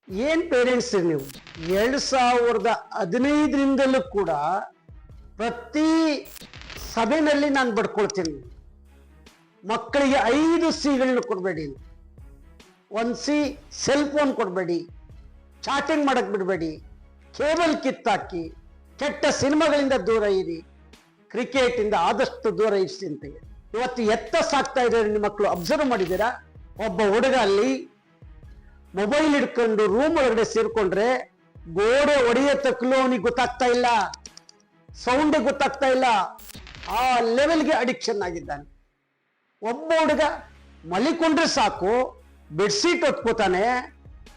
ಏನ್ ಪೇರೆಂಟ್ಸ್ ನೀವು 2015ರಿಂದಲೂ ಕೂಡ ಪ್ರತಿ ಸಭೆಯಲ್ಲಿ ನಾನು ಬಡ್ಕೊಳ್ತೀನಿ, ಮಕ್ಕಳಿಗೆ 5 ಸಿಗಳನ್ನ ಕೊಡಬೇಡಿ. 1 ಸಿ ಸೆಲ್ ಫೋನ್ ಕೊಡಬೇಡಿ, ಚಾಟಿಂಗ್ ಮಾಡಕ್ ಬಿಡಬೇಡಿ, ಕೇಬಲ್ ಕಿತ್ತಾಕಿ, ಕೆಟ್ಟ ಸಿನಿಮಾಗಳಿಂದ ದೂರ ಇರಿ, ಕ್ರಿಕೆಟ್ ಇಂದ ಆದಷ್ಟು ದೂರ ಇರಿಸಿ ಅಂತ. ಇವತ್ತು ಎತ್ತ ಸಾಕ್ತಾ ಇದ್ದಾರೆ ನಿಮ್ಮ ಮಕ್ಕಳು. ಅಬ್ಸರ್ವ್ ಮಾಡಿದ್ದೀರಾ? ಒಬ್ಬ ಹುಡುಗ ಅಲ್ಲಿ ಮೊಬೈಲ್ ಹಿಡ್ಕೊಂಡು ರೂಮ್ ಒಳಗಡೆ ಸೇರ್ಕೊಂಡ್ರೆ ಗೋಡೆ ಒಡೆಯ ತಕ್ಕಲು ಅವನಿಗೆ ಗೊತ್ತಾಗ್ತಾ ಇಲ್ಲ, ಸೌಂಡ್ ಗೊತ್ತಾಗ್ತಾ ಇಲ್ಲ, ಆ ಲೆವೆಲ್ಗೆ ಅಡಿಕ್ಷನ್ ಆಗಿದ್ದಾನೆ. ಒಬ್ಬ ಹುಡುಗ ಮಲಿಕೊಂಡ್ರೆ ಸಾಕು ಬೆಡ್ಶೀಟ್ ಹೊತ್ಕೋತಾನೆ,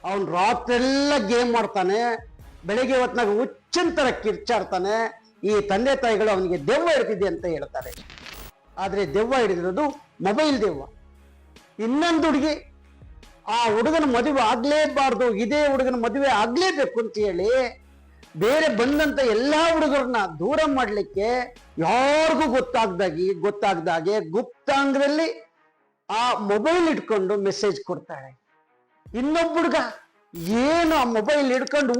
ಅವನ್ ರಾತ್ರೆಲ್ಲ ಗೇಮ್ ಮಾಡ್ತಾನೆ, ಬೆಳಿಗ್ಗೆ ಹೊತ್ನಾಗ ಹುಚ್ಚಂತರ ಕಿರ್ಚಾಡ್ತಾನೆ. ಈ ತಂದೆ ತಾಯಿಗಳು ಅವನಿಗೆ ದೆವ್ವ ಹಿಡಿದಿದೆ ಅಂತ ಹೇಳ್ತಾರೆ. ಆದ್ರೆ ದೆವ್ವ ಹಿಡಿದಿರೋದು ಮೊಬೈಲ್ ದೆವ್ವ. ಇನ್ನೊಂದು ಹುಡುಗಿ ಆ ಹುಡುಗನ ಮದುವೆ ಆಗ್ಲೇಬಾರ್ದು, ಇದೇ ಹುಡುಗನ ಮದುವೆ ಆಗ್ಲೇಬೇಕು ಅಂತ ಹೇಳಿ ಬೇರೆ ಬಂದಂತ ಎಲ್ಲಾ ಹುಡುಗರನ್ನ ದೂರ ಮಾಡ್ಲಿಕ್ಕೆ ಯಾರಿಗೂ ಗೊತ್ತಾಗ್ದಾಗೆ ಗುಪ್ತಾಂಗದಲ್ಲಿ ಆ ಮೊಬೈಲ್ ಇಟ್ಕೊಂಡು ಮೆಸೇಜ್ ಕೊಡ್ತಾಳೆ. ಇನ್ನೊಬ್ಬ ಹುಡುಗ ಏನು ಆ ಮೊಬೈಲ್ ಹಿಡ್ಕೊಂಡು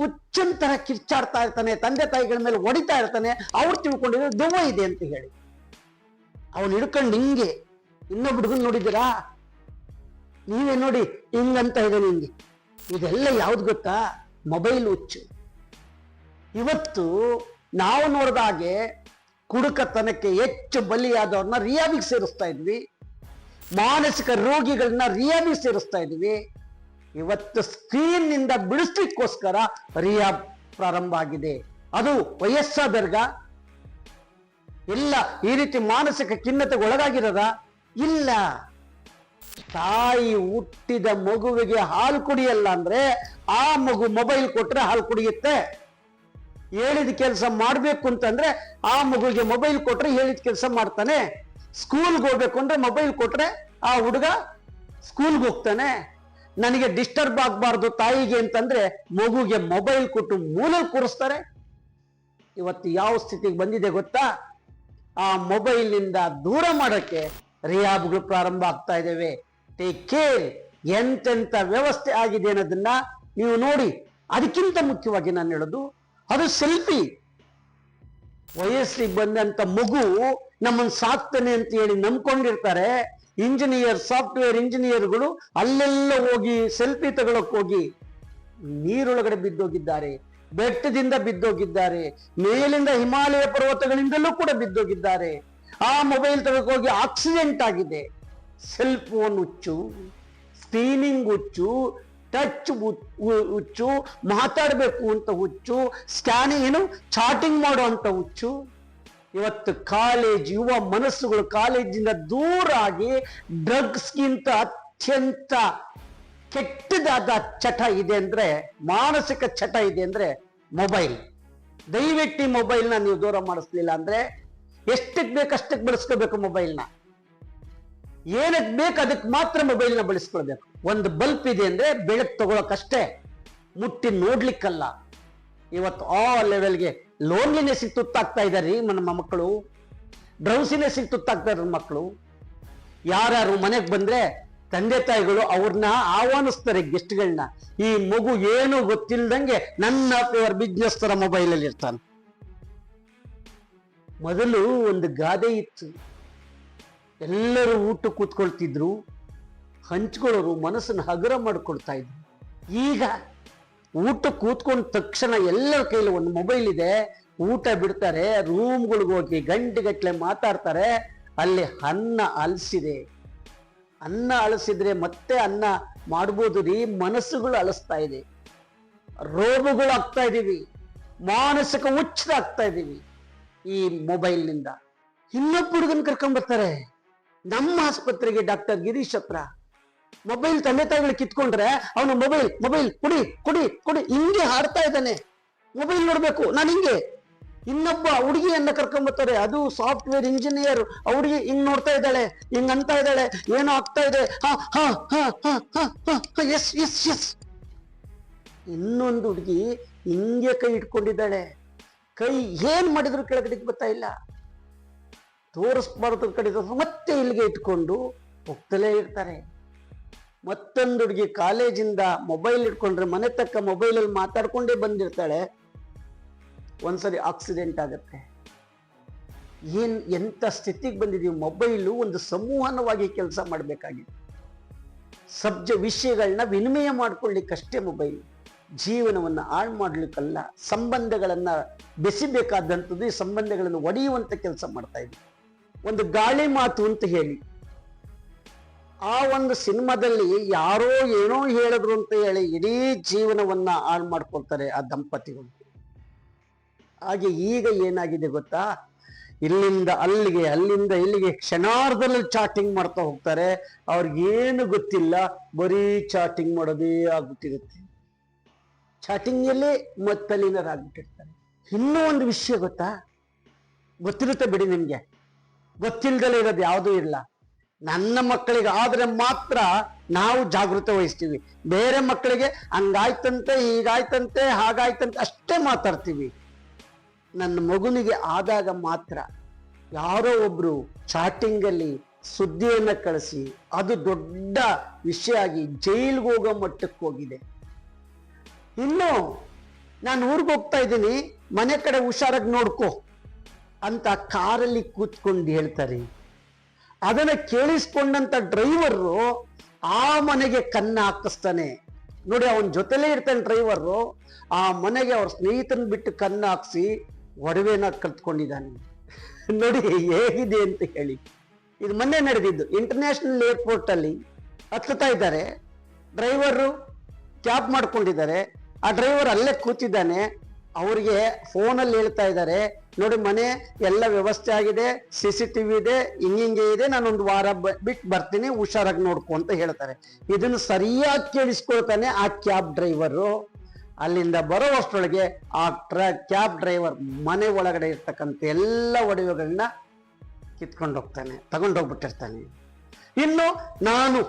ಹುಚ್ಚಂತರ ಕಿರ್ಚಾಡ್ತಾ ಇರ್ತಾನೆ, ತಂದೆ ತಾಯಿಗಳ ಮೇಲೆ ಹೊಡಿತಾ ಇರ್ತಾನೆ. ಅವ್ರು ತಿಳ್ಕೊಂಡಿದ್ರೆ ದೆವ್ವ ಇದೆ ಅಂತ ಹೇಳಿ ಅವನು ಹಿಡ್ಕೊಂಡು ಹಿಂಗೆ. ಇನ್ನೊಬ್ಬ ಹುಡುಗನ್ ನೋಡಿದ್ದೀರಾ? ನೀವೇ ನೋಡಿ, ಹಿಂಗಂತ ಇದೆ ನಿಂಗೆ. ಇದೆಲ್ಲ ಯಾವ್ದು ಗೊತ್ತಾ? ಮೊಬೈಲ್ ಹುಚ್ಚು. ಇವತ್ತು ನಾವು ನೋಡಿದ ಹಾಗೆ ಕುಡುಕತನಕ್ಕೆ ಹೆಚ್ಚು ಬಲಿಯಾದವ್ರನ್ನ ರಿಯಾಬಿಗೆ ಸೇರಿಸ್ತಾ ಇದ್ವಿ, ಮಾನಸಿಕ ರೋಗಿಗಳನ್ನ ರಿಯಾಬಿಗೆ ಸೇರಿಸ್ತಾ ಇದ್ವಿ. ಇವತ್ತು ಸ್ಕ್ರೀನ್ ನಿಂದ ಬಿಡಿಸ್ಲಿಕ್ಕೋಸ್ಕರ ರಿಯಾಬ್ ಪ್ರಾರಂಭ ಆಗಿದೆ. ಅದು ವಯಸ್ಸಾದರ್ಗ ಇಲ್ಲ ಈ ರೀತಿ ಮಾನಸಿಕ ಖಿನ್ನತೆಗೆ ಒಳಗಾಗಿರದ ಇಲ್ಲ. ತಾಯಿ ಹುಟ್ಟಿದ ಮಗುವಿಗೆ ಹಾಲು ಕುಡಿಯಲ್ಲ ಅಂದ್ರೆ ಆ ಮಗು ಮೊಬೈಲ್ ಕೊಟ್ರೆ ಹಾಲು ಕುಡಿಯುತ್ತೆ. ಹೇಳಿದ ಕೆಲಸ ಮಾಡ್ಬೇಕು ಅಂತಂದ್ರೆ ಆ ಮಗುಗೆ ಮೊಬೈಲ್ ಕೊಟ್ರೆ ಹೇಳಿದ ಕೆಲಸ ಮಾಡ್ತಾನೆ. ಸ್ಕೂಲ್ಗೆ ಹೋಗ್ಬೇಕು ಅಂದ್ರೆ ಮೊಬೈಲ್ ಕೊಟ್ರೆ ಆ ಹುಡುಗ ಸ್ಕೂಲ್ಗೆ ಹೋಗ್ತಾನೆ. ನನಗೆ ಡಿಸ್ಟರ್ಬ್ ಆಗ್ಬಾರ್ದು ತಾಯಿಗೆ ಅಂತಂದ್ರೆ ಮಗುಗೆ ಮೊಬೈಲ್ ಕೊಟ್ಟು ಮೂಲೆಯಲ್ಲಿ ಕೂರಿಸ್ತಾರೆ. ಇವತ್ತು ಯಾವ ಸ್ಥಿತಿಗೆ ಬಂದಿದೆ ಗೊತ್ತಾ? ಆ ಮೊಬೈಲ್ ನಿಂದ ದೂರ ಮಾಡೋಕ್ಕೆ ರಿಯಾಬ್ಗಳು ಪ್ರಾರಂಭ ಆಗ್ತಾ ಇದ್ದೇವೆ. Take care. ಎಂತೆಂತ ವ್ಯವಸ್ಥೆ ಆಗಿದೆ ಅನ್ನೋದನ್ನ ನೀವು ನೋಡಿ. ಅದಕ್ಕಿಂತ ಮುಖ್ಯವಾಗಿ ನಾನು ಹೇಳೋದು, ಅದು ಸೆಲ್ಫಿ. ವಯಸ್ಸಿಗೆ ಬಂದಂತ ಮಗು ನಮ್ಮನ್ನು ಸಾಕ್ತಾನೆ ಅಂತ ಹೇಳಿ ನಂಬ್ಕೊಂಡಿರ್ತಾರೆ. ಇಂಜಿನಿಯರ್, ಸಾಫ್ಟ್ವೇರ್ ಇಂಜಿನಿಯರ್ಗಳು ಅಲ್ಲೆಲ್ಲ ಹೋಗಿ ಸೆಲ್ಫಿ ತಗೊಳಕ್ ಹೋಗಿ ನೀರೊಳಗಡೆ ಬಿದ್ದೋಗಿದ್ದಾರೆ, ಬೆಟ್ಟದಿಂದ ಬಿದ್ದೋಗಿದ್ದಾರೆ, ಮೇಲಿಂದ ಹಿಮಾಲಯ ಪರ್ವತಗಳಿಂದಲೂ ಕೂಡ ಬಿದ್ದೋಗಿದ್ದಾರೆ. ಆ ಮೊಬೈಲ್ ತಗೊಳಕ್ ಹೋಗಿ ಆಕ್ಸಿಡೆಂಟ್ ಆಗಿದೆ. ಸೆಲ್ ಫೋನ್ ಹುಚ್ಚು, ಸ್ಕ್ರೀನಿಂಗ್ ಹುಚ್ಚು, ಟಚ್ ಹುಚ್ಚು, ಮಾತಾಡಬೇಕು ಅಂತ ಹುಚ್ಚು, ಸ್ಕ್ಯಾನಿಂಗ್ ಚಾಟಿಂಗ್ ಮಾಡುವಂತ ಹುಚ್ಚು. ಇವತ್ತು ಕಾಲೇಜ್ ಯುವ ಮನಸ್ಸುಗಳು ಕಾಲೇಜಿಂದ ದೂರ ಆಗಿ ಡ್ರಗ್ಸ್ಗಿಂತ ಅತ್ಯಂತ ಕೆಟ್ಟದಾದ ಚಟ ಇದೆ ಅಂದ್ರೆ, ಮಾನಸಿಕ ಚಟ ಇದೆ ಅಂದ್ರೆ ಮೊಬೈಲ್. ದಯವಿಟ್ಟು ಈ ಮೊಬೈಲ್ನ ನೀವು ದೂರ ಮಾಡಿಸ್ಲಿಲ್ಲ ಅಂದ್ರೆ ಎಷ್ಟಕ್ಕೆ ಬೇಕಷ್ಟಕ್ಕೆ ಬಳಸ್ಕೋಬೇಕು. ಮೊಬೈಲ್ನ ಏನಕ್ಕೆ ಬೇಕು ಅದಕ್ಕೆ ಮಾತ್ರ ಮೊಬೈಲ್ನ ಬಳಸ್ಕೊಳ್ಬೇಕು. ಒಂದು ಬಲ್ಪ್ ಇದೆ ಅಂದ್ರೆ ಬೆಳಕು ತಗೊಳಕಷ್ಟೇ, ಮುಟ್ಟಿ ನೋಡ್ಲಿಕ್ಕಲ್ಲ. ಇವತ್ತು ಆ ಲೆವೆಲ್ಗೆ ಲೋನ್ಲಿನೆಸ್ ತುತ್ತಾಗ್ತಾ ಇದ್ದಾರೆ ನಮ್ಮ ಮಕ್ಕಳು, ಡ್ರೌಸಿನೆಸ್ ತುತ್ತಾಗ್ತಾ ಇರೋ ಮಕ್ಕಳು. ಯಾರು ಮನೆಗೆ ಬಂದ್ರೆ ತಂದೆ ತಾಯಿಗಳು ಅವ್ರನ್ನ ಆಹ್ವಾನಿಸ್ತಾರೆ, ಗೆಸ್ಟ್ಗಳನ್ನ. ಈ ಮಗು ಏನು ಗೊತ್ತಿಲ್ದಂಗೆ ನನ್ನ ಬಿಸ್ನೆಸ್ ತರ ಮೊಬೈಲ್ ಅಲ್ಲಿ ಇರ್ತಾನೆ. ಮೊದಲು ಒಂದು ಗಾದೆ ಇತ್ತು, ಎಲ್ಲರೂ ಊಟ ಕೂತ್ಕೊಳ್ತಿದ್ರು, ಹಂಚ್ಕೊಳ್ಳೋರು, ಮನಸ್ಸನ್ನು ಹಗುರ ಮಾಡ್ಕೊಳ್ತಾ ಇದ್ರು. ಈಗ ಊಟ ಕೂತ್ಕೊಂಡ ತಕ್ಷಣ ಎಲ್ಲರ ಕೈಲಿ ಒಂದು ಮೊಬೈಲ್ ಇದೆ, ಊಟ ಬಿಡ್ತಾರೆ, ರೂಮ್ಗಳಿಗೆ ಹೋಗಿ ಗಂಟೆಗಟ್ಟಲೆ ಮಾತಾಡ್ತಾರೆ. ಅಲ್ಲಿ ಅನ್ನ ಅಲಸಿದೆ, ಅನ್ನ ಅಲಸಿದ್ರೆ ಮತ್ತೆ ಅನ್ನ ಮಾಡ್ಬೋದು ರೀ, ಮನಸ್ಸುಗಳು ಅಲಸ್ತಾ ಇದೆ, ರೋಗಗಳು ಆಗ್ತಾ ಇದೀವಿ, ಮಾನಸಿಕ ಹುಚ್ಚರಾಗ್ತಾ ಇದೀವಿ ಈ ಮೊಬೈಲ್ನಿಂದ. ಇನ್ನೊಬ್ಬ ಹುಡುಗನ್ ಕರ್ಕೊಂಡ್ಬರ್ತಾರೆ ನಮ್ಮ ಆಸ್ಪತ್ರೆಗೆ, ಡಾಕ್ಟರ್ ಗಿರೀಶ್ ಹತ್ರ. ಮೊಬೈಲ್ ತಂದೆ ತಾಯಿಗಳು ಕಿತ್ಕೊಂಡ್ರೆ ಅವನು ಮೊಬೈಲ್ ಮೊಬೈಲ್ ಕುಡಿ ಕುಡಿ ಕುಡಿ ಹಿಂಗೆ ಹಾಡ್ತಾ ಇದ್ದಾನೆ. ಮೊಬೈಲ್ ನೋಡ್ಬೇಕು ನಾನು ಹಿಂಗೆ. ಇನ್ನೊಬ್ಬ ಹುಡುಗಿಯನ್ನ ಕರ್ಕೊಂಡ್ಬರ್ತಾರೆ, ಅದು ಸಾಫ್ಟ್ವೇರ್ ಇಂಜಿನಿಯರ್. ಹುಡುಗಿ ಹಿಂಗ್ ನೋಡ್ತಾ ಇದ್ದಾಳೆ, ಹಿಂಗ್ ಅಂತ ಇದ್ದಾಳೆ, ಏನೋ ಆಗ್ತಾ ಇದೆ, ಎಸ್ ಎಸ್ ಎಸ್. ಇನ್ನೊಂದು ಹುಡುಗಿ ಹಿಂಗೆ ಕೈ ಇಟ್ಕೊಂಡಿದ್ದಾಳೆ, ಕೈ ಏನ್ ಮಾಡಿದ್ರು ಕೆಳಗಡೆ ಬರ್ತಾ ಇಲ್ಲ, ತೋರಿಸ್ಬಾರ್ದು ಕಡೆ ಮತ್ತೆ ಇಲ್ಲಿಗೆ ಇಟ್ಕೊಂಡು ಹೋಗ್ತಲೇ ಇರ್ತಾರೆ. ಮತ್ತೊಂದು ಹುಡುಗಿ ಕಾಲೇಜಿಂದ ಮೊಬೈಲ್ ಇಟ್ಕೊಂಡ್ರೆ ಮನೆ ತಕ್ಕ ಮೊಬೈಲಲ್ಲಿ ಮಾತಾಡ್ಕೊಂಡೇ ಬಂದಿರ್ತಾಳೆ, ಒಂದ್ಸರಿ ಆಕ್ಸಿಡೆಂಟ್ ಆಗತ್ತೆ. ಎಂತ ಸ್ಥಿತಿಗೆ ಬಂದಿದೀವಿ? ಮೊಬೈಲು ಒಂದು ಸಂವಹನವಾಗಿ ಕೆಲಸ ಮಾಡಬೇಕಾಗಿದೆ. ವಿಷಯಗಳನ್ನ ವಿನಿಮಯ ಮಾಡ್ಕೊಳ್ಳಿಕ್ಕಷ್ಟೇ ಮೊಬೈಲ್, ಜೀವನವನ್ನ ಹಾಳು ಮಾಡ್ಲಿಕ್ಕಲ್ಲ. ಸಂಬಂಧಗಳನ್ನ ಬೆಸಿಬೇಕಾದಂಥದ್ದು ಈ ಸಂಬಂಧಗಳನ್ನು ಒಡೆಯುವಂತ ಕೆಲಸ ಮಾಡ್ತಾ ಇದ್ವಿ. ಒಂದು ಗಾಳಿ ಮಾತು ಅಂತ ಹೇಳಿ ಆ ಒಂದು ಸಿನಿಮಾದಲ್ಲಿ ಯಾರೋ ಏನೋ ಹೇಳಿದ್ರು ಅಂತ ಹೇಳಿ ಇಡೀ ಜೀವನವನ್ನ ಹಾಳು ಮಾಡ್ಕೊಳ್ತಾರೆ ಆ ದಂಪತಿಗಳು. ಹಾಗೆ ಈಗ ಏನಾಗಿದೆ ಗೊತ್ತಾ, ಇಲ್ಲಿಂದ ಅಲ್ಲಿಗೆ ಅಲ್ಲಿಂದ ಇಲ್ಲಿಗೆ ಕ್ಷಣಾರ್ಧದಲ್ಲಿ ಚಾಟಿಂಗ್ ಮಾಡ್ತಾ ಹೋಗ್ತಾರೆ. ಅವ್ರಿಗೇನು ಗೊತ್ತಿಲ್ಲ, ಬರೀ ಚಾಟಿಂಗ್ ಮಾಡೋದೇ ಆಗ್ಬಿಟ್ಟಿರುತ್ತೆ. ಚಾಟಿಂಗಲ್ಲೇ ಮತ್ತಲೀನರಾಗ್ಬಿಟ್ಟಿರ್ತಾರೆ. ಇನ್ನೂ ಒಂದು ವಿಷಯ ಗೊತ್ತಾ, ಗೊತ್ತಿರುತ್ತೆ ಬಿಡಿ ನಿಮ್ಗೆ, ಗೊತ್ತಿಲ್ದಲೇ ಇರೋದು ಯಾವುದೂ ಇಲ್ಲ. ನನ್ನ ಮಕ್ಕಳಿಗೆ ಆದ್ರೆ ಮಾತ್ರ ನಾವು ಜಾಗೃತಿ ವಹಿಸ್ತೀವಿ. ಬೇರೆ ಮಕ್ಕಳಿಗೆ ಹಂಗಾಯ್ತಂತೆ ಹೀಗಾಯ್ತಂತೆ ಹಾಗಾಯ್ತಂತೆ ಅಷ್ಟೇ ಮಾತಾಡ್ತೀವಿ. ನನ್ನ ಮಗುನಿಗೆ ಆದಾಗ ಮಾತ್ರ ಯಾರೋ ಒಬ್ರು ಚಾಟಿಂಗಲ್ಲಿ ಸುದ್ದಿಯನ್ನ ಕಳಿಸಿ ಅದು ದೊಡ್ಡ ವಿಷಯ ಆಗಿ ಜೈಲ್ಗೆ ಹೋಗೋ ಮಟ್ಟಕ್ಕೆ ಹೋಗಿದೆ. ಇನ್ನು ನಾನು ಊರಿಗೆ ಹೋಗ್ತಾ ಇದ್ದೀನಿ, ಮನೆ ಕಡೆ ಹುಷಾರಾಗಿ ನೋಡ್ಕೋ ಅಂತ ಕಾರಲ್ಲಿ ಕೂತ್ಕೊಂಡು ಹೇಳ್ತಾರೆ. ಅದನ್ನ ಕೇಳಿಸ್ಕೊಂಡಂತ ಡ್ರೈವರು ಆ ಮನೆಗೆ ಕನ್ನ ಹಾಕಿಸ್ತಾನೆ ನೋಡಿ. ಅವನ ಜೊತೆಲೇ ಇರ್ತಾನೆ ಡ್ರೈವರು. ಆ ಮನೆಗೆ ಅವ್ರ ಸ್ನೇಹಿತನ ಬಿಟ್ಟು ಕನ್ನ ಹಾಕ್ಸಿ ಒಡವೆನ ಕಲ್ತ್ಕೊಂಡಿದ್ದಾನೆ. ನೋಡಿ ಹೇಗಿದೆ ಅಂತ ಹೇಳಿ. ಇದು ಮೊನ್ನೆ ನಡೆದಿದ್ದು. ಇಂಟರ್ನ್ಯಾಷನಲ್ ಏರ್ಪೋರ್ಟ್ ಅಲ್ಲಿ ಹತ್ತುತ್ತಾ ಇದ್ದಾರೆ, ಡ್ರೈವರು ಕ್ಯಾಬ್ ಮಾಡ್ಕೊಂಡಿದ್ದಾರೆ. ಆ ಡ್ರೈವರ್ ಅಲ್ಲೇ ಕೂತಿದ್ದಾನೆ. ಅವ್ರಿಗೆ ಫೋನಲ್ಲಿ ಹೇಳ್ತಾ ಇದ್ದಾರೆ, ನೋಡಿ ಮನೆ ಎಲ್ಲ ವ್ಯವಸ್ಥೆ ಆಗಿದೆ, CCTV ಇದೆ, ಹಿಂಗೆ ಇದೆ, ನಾನೊಂದು ವಾರ ಬಿಟ್ಟು ಬರ್ತೀನಿ, ಹುಷಾರಾಗಿ ನೋಡ್ಕೊ ಅಂತ ಹೇಳ್ತಾರೆ. ಇದನ್ನು ಸರಿಯಾಗಿ ಕೇಳಿಸ್ಕೊಳ್ತಾನೆ ಆ ಕ್ಯಾಬ್ ಡ್ರೈವರು. ಅಲ್ಲಿಂದ ಬರೋ ಅಷ್ಟರೊಳಗೆ ಆ ಕ್ಯಾಬ್ ಡ್ರೈವರ್ ಮನೆ ಒಳಗಡೆ ಇರ್ತಕ್ಕಂಥ ಎಲ್ಲ ಒಡವೆಗಳನ್ನ ಕಿತ್ಕೊಂಡು ಹೋಗ್ತಾನೆ, ತಗೊಂಡೋಗ್ಬಿಟ್ಟಿರ್ತಾನೆ. ಇನ್ನು ನಾನು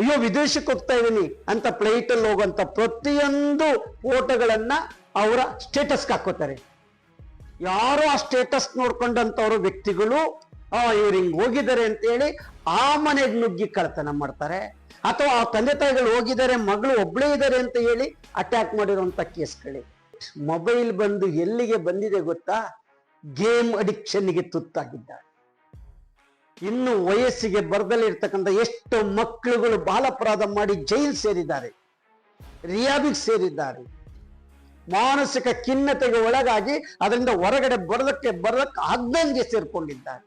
ಅಯ್ಯೋ ವಿದೇಶಕ್ಕೆ ಹೋಗ್ತಾ ಇದ್ದೀನಿ ಅಂತ ಫ್ಲೈಟಲ್ಲಿ ಹೋಗುವಂತ ಪ್ರತಿಯೊಂದು ಫೋಟೋಗಳನ್ನ ಅವರ ಸ್ಟೇಟಸ್ಗೆ ಹಾಕೋತಾರೆ. ಯಾರೋ ಆ ಸ್ಟೇಟಸ್ ನೋಡ್ಕೊಂಡಂತವ್ರ ವ್ಯಕ್ತಿಗಳು ಇವ್ರು ಹಿಂಗ್ ಹೋಗಿದ್ದಾರೆ ಅಂತ ಹೇಳಿ ಆ ಮನೆಗೆ ನುಗ್ಗಿ ಕಳ್ತನ ಮಾಡ್ತಾರೆ. ಅಥವಾ ಆ ತಂದೆ ತಾಯಿಗಳು ಹೋಗಿದ್ದಾರೆ, ಮಗಳು ಒಬ್ಳೇ ಇದ್ದಾರೆ ಅಂತ ಹೇಳಿ ಅಟ್ಯಾಕ್ ಮಾಡಿರುವಂತ ಕೇಸ್ಗಳೇ. ಮೊಬೈಲ್ ಬಂದು ಎಲ್ಲಿಗೆ ಬಂದಿದೆ ಗೊತ್ತಾ? ಗೇಮ್ ಅಡಿಕ್ಷನ್ಗೆ ತುತ್ತಾಗಿದ್ದಾರೆ. ಇನ್ನು ವಯಸ್ಸಿಗೆ ಬರ್ದಲ್ಲಿರ್ತಕ್ಕಂಥ ಎಷ್ಟು ಮಕ್ಕಳುಗಳು ಬಾಲಾಪರಾಧ ಮಾಡಿ ಜೈಲ್ ಸೇರಿದ್ದಾರೆ, ರಿಯಾಬಿಗೆ ಸೇರಿದ್ದಾರೆ. ಮಾನಸಿಕ ಖಿನ್ನತೆಗೆ ಒಳಗಾಗಿ ಅದರಿಂದ ಹೊರಗಡೆ ಬರೋದಕ್ಕೆ ಆಗ್ದಂಗೆ ಸೇರ್ಕೊಂಡಿದ್ದಾರೆ.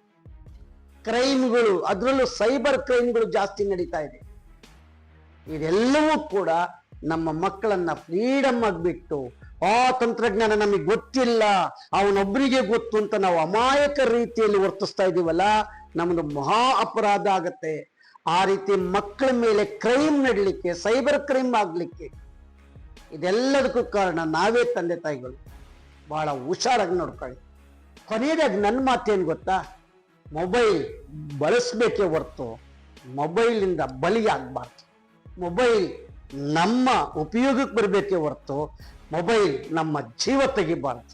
ಕ್ರೈಮ್ಗಳು, ಅದರಲ್ಲೂ ಸೈಬರ್ ಕ್ರೈಮ್ಗಳು ಜಾಸ್ತಿ ನಡೀತಾ ಇದೆ. ಇದೆಲ್ಲವೂ ಕೂಡ ನಮ್ಮ ಮಕ್ಕಳನ್ನ ಫ್ರೀಡಮ್ ಆಗಿಬಿಟ್ಟು ಆ ತಂತ್ರಜ್ಞಾನ ನಮಗೆ ಗೊತ್ತಿಲ್ಲ, ಅವನೊಬ್ಬರಿಗೆ ಗೊತ್ತು ಅಂತ ನಾವು ಅಮಾಯಕ ರೀತಿಯಲ್ಲಿ ವರ್ತಿಸ್ತಾ ಇದೀವಲ್ಲ, ನಮ್ದು ಮಹಾ ಅಪರಾಧ ಆಗತ್ತೆ. ಆ ರೀತಿ ಮಕ್ಕಳ ಮೇಲೆ ಕ್ರೈಮ್ ನಡಲಿಕ್ಕೆ, ಸೈಬರ್ ಕ್ರೈಮ್ ಆಗ್ಲಿಕ್ಕೆ ಇದೆಲ್ಲದಕ್ಕೂ ಕಾರಣ ನಾವೇ ತಂದೆ ತಾಯಿಗಳು. ಬಹಳ ಹುಷಾರಾಗಿ ನೋಡ್ಕೊಳ್ಳಿ. ಕೊನೆಯದಾಗಿ ನನ್ನ ಮಾತೇನು ಗೊತ್ತಾ, ಮೊಬೈಲ್ ಬಳಸಬೇಕೇ ಹೊರತು ಮೊಬೈಲಿಂದ ಬಲಿಯಾಗಬಾರ್ದು. ಮೊಬೈಲ್ ನಮ್ಮ ಉಪಯೋಗಕ್ಕೆ ಬರಬೇಕೇ ಹೊರತು ಮೊಬೈಲ್ ನಮ್ಮ ಜೀವ ತೆಗಿಬಾರ್ದು.